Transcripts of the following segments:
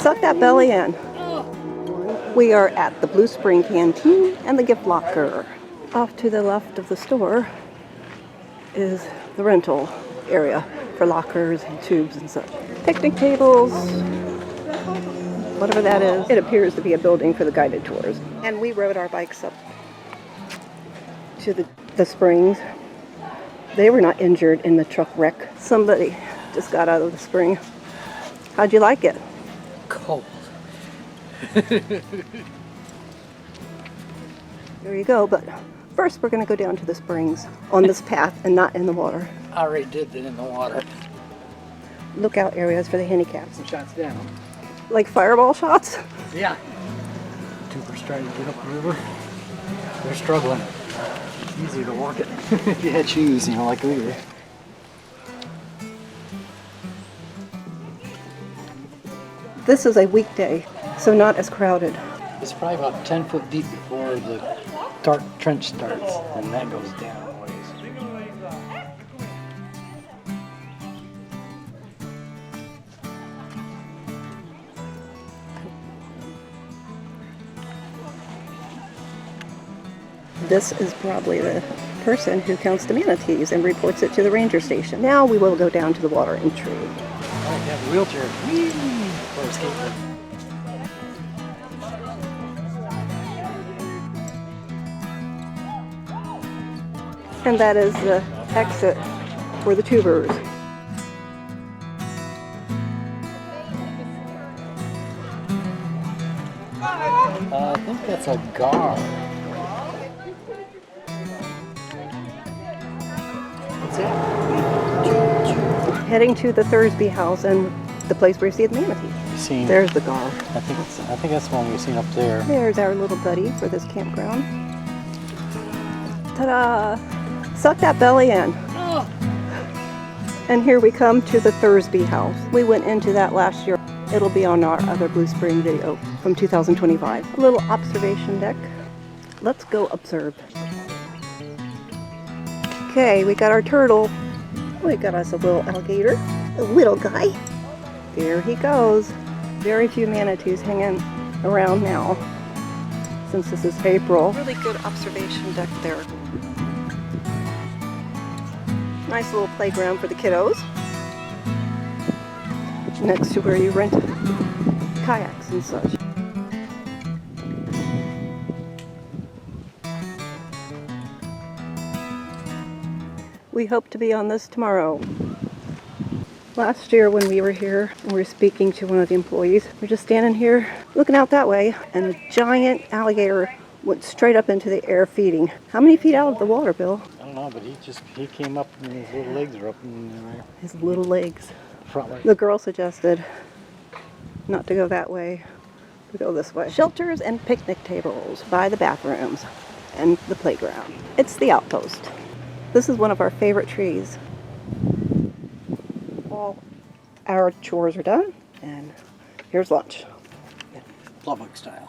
Suck that belly in. We are at the Blue Spring Canteen and the gift locker. Off to the left of the store is the rental area for lockers and tubes and such. Picnic tables, whatever that is. It appears to be a building for the guided tours. And we rode our bikes up to the springs. They were not injured in the truck wreck. Somebody just got out of the spring. How'd you like it? Cold. There you go, but first we're going to go down to the springs on this path and not in the water. I already did that in the water. Lookout areas for the handicaps. Some shots down. Like fireball shots? Yeah. Tubers trying to get up the river. They're struggling. It's easier to walk it if you had shoes, you know, like we were. This is a weekday, so not as crowded. It's probably about 10 foot deep before the dark trench starts, and that goes down a ways. This is probably the person who counts the manatees and reports it to the ranger station. Now we will go down to the water entry. Oh, you have a wheelchair. Whee! Or a skateboard. And that is the exit for the tubers. I think that's a gar. What's that? Heading to the Thursby house and the place where you see the manatee. There's the gar. I think that's the one we've seen up there. There's our little buddy for this campground. Ta-da! Suck that belly in. Oh. And here we come to the Thursby house. We went into that last year. It'll be on our other Blue Spring video from 2025. A little observation deck. Let's go observe. Okay, we got our turtle. We got us a little alligator. A little guy. There he goes. Very few manatees hanging around now since this is April. Really good observation deck there. Nice little playground for the kiddos. Next to where you rent kayaks and such. We hope to be on this tomorrow. Last year when we were here and we were speaking to one of the employees, we were just standing here looking out that way and a giant alligator went straight up into the air feeding. How many feet out of the water, Bill? I don't know, but he came up and his little legs are up in there. His little legs. Probably. The girl suggested not to go that way, to go this way. Shelters and picnic tables by the bathrooms and the playground. It's the outpost. This is one of our favorite trees. All our chores are done, and here's lunch. Lubbock style.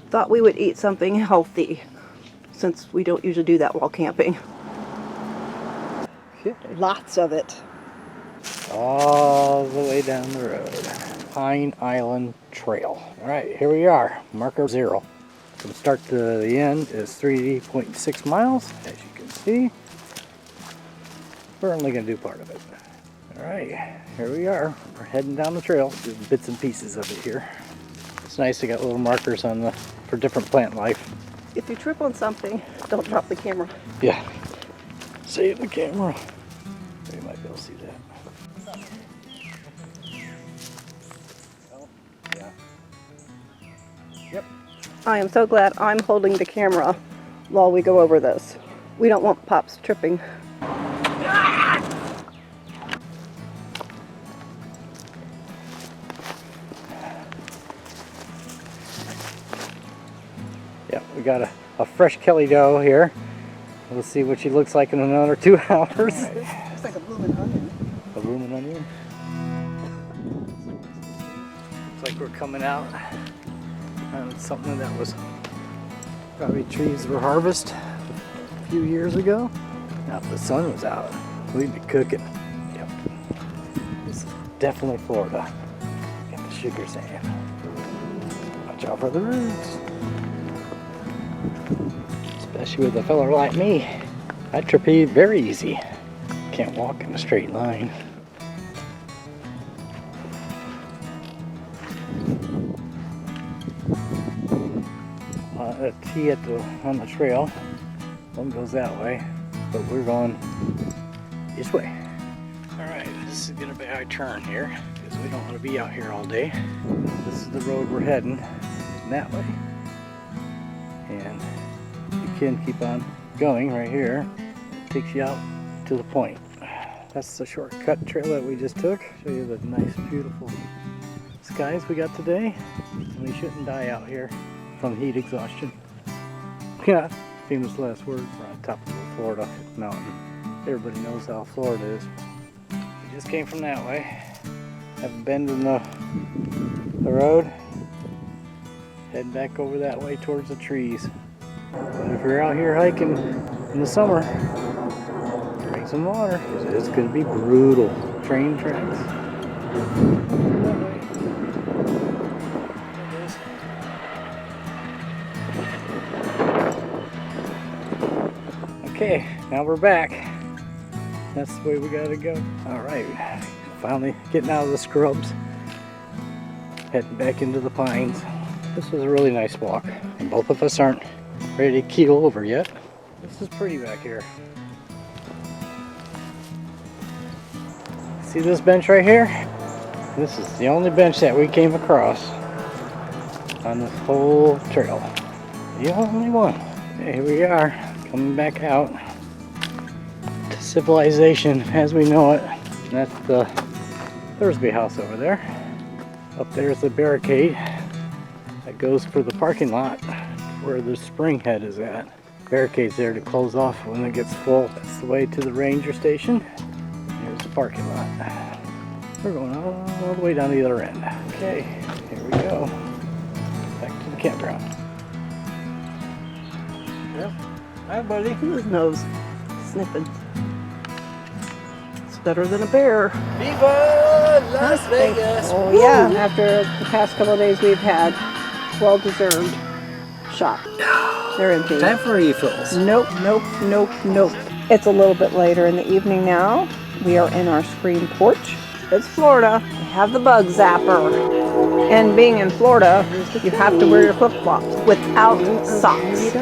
Thought we would eat something healthy, since we don't usually do that while camping. Lots of it. All the way down the road. Pine Island Trail. Alright, here we are. Marker 0. From start to the end is 3.6 miles, as you can see. We're only going to do part of it. Alright, here we are. We're heading down the trail. Just bits and pieces of it here. It's nice to get little markers on for different plant life. If you trip on something, don't drop the camera. Yeah. Save the camera. You might be able to see that. Oh, yeah. Yep. I am so glad I'm holding the camera while we go over this. We don't want Pops tripping. Yeah, we got a fresh Kelly doe here. We'll see what she looks like in another 2 hours. It's like a blooming onion. A blooming onion. Looks like we're coming out on something that was probably trees were harvested a few years ago. Now if the sun was out, we'd be cooking. Yep. This is definitely Florida. Got the sugar sand. Watch out for the roots. Especially with a fella like me. I trapeze very easy. Can't walk in a straight line. A T on the trail. One goes that way, but we're going this way. Alright, this is gonna be our turn here, because we don't want to be out here all day. This is the road we're heading, that way. And you can keep on going right here. It takes you out to the point. That's the shortcut trail that we just took. Show you the nice, beautiful skies we got today. We shouldn't die out here from heat exhaustion. Yeah, famous last words. We're on top of the Florida mountain. Everybody knows how Florida is. We just came from that way. Have a bend in the road. Heading back over that way towards the trees. But if you're out here hiking in the summer, drink some water. It's going to be brutal. Train tracks. Okay, now we're back. That's the way we gotta go. Alright, finally getting out of the scrubs. Heading back into the pines. This was a really nice walk. And both of us aren't ready to keel over yet. This is pretty back here. See this bench right here? This is the only bench that we came across on this whole trail. The only one. Okay, here we are. Coming back out to civilization as we know it. And that's the Thursby house over there. Up there's the barricade that goes for the parking lot where the spring head is at. Barricade's there to close off when it gets full. That's the way to the ranger station. Here's the parking lot. We're going all the way down the other end. Okay, here we go. Back to the campground. Yep. Hi, buddy. His nose sniffing. It's better than a bear. Viva Las Vegas! Oh yeah, after the past couple of days we've had well-deserved shot. They're empty. Time for refills. Nope, nope, nope, nope. It's a little bit later in the evening now. We are in our screen porch. It's Florida. We have the bug zapper. And being in Florida, you have to wear your flip-flops without socks.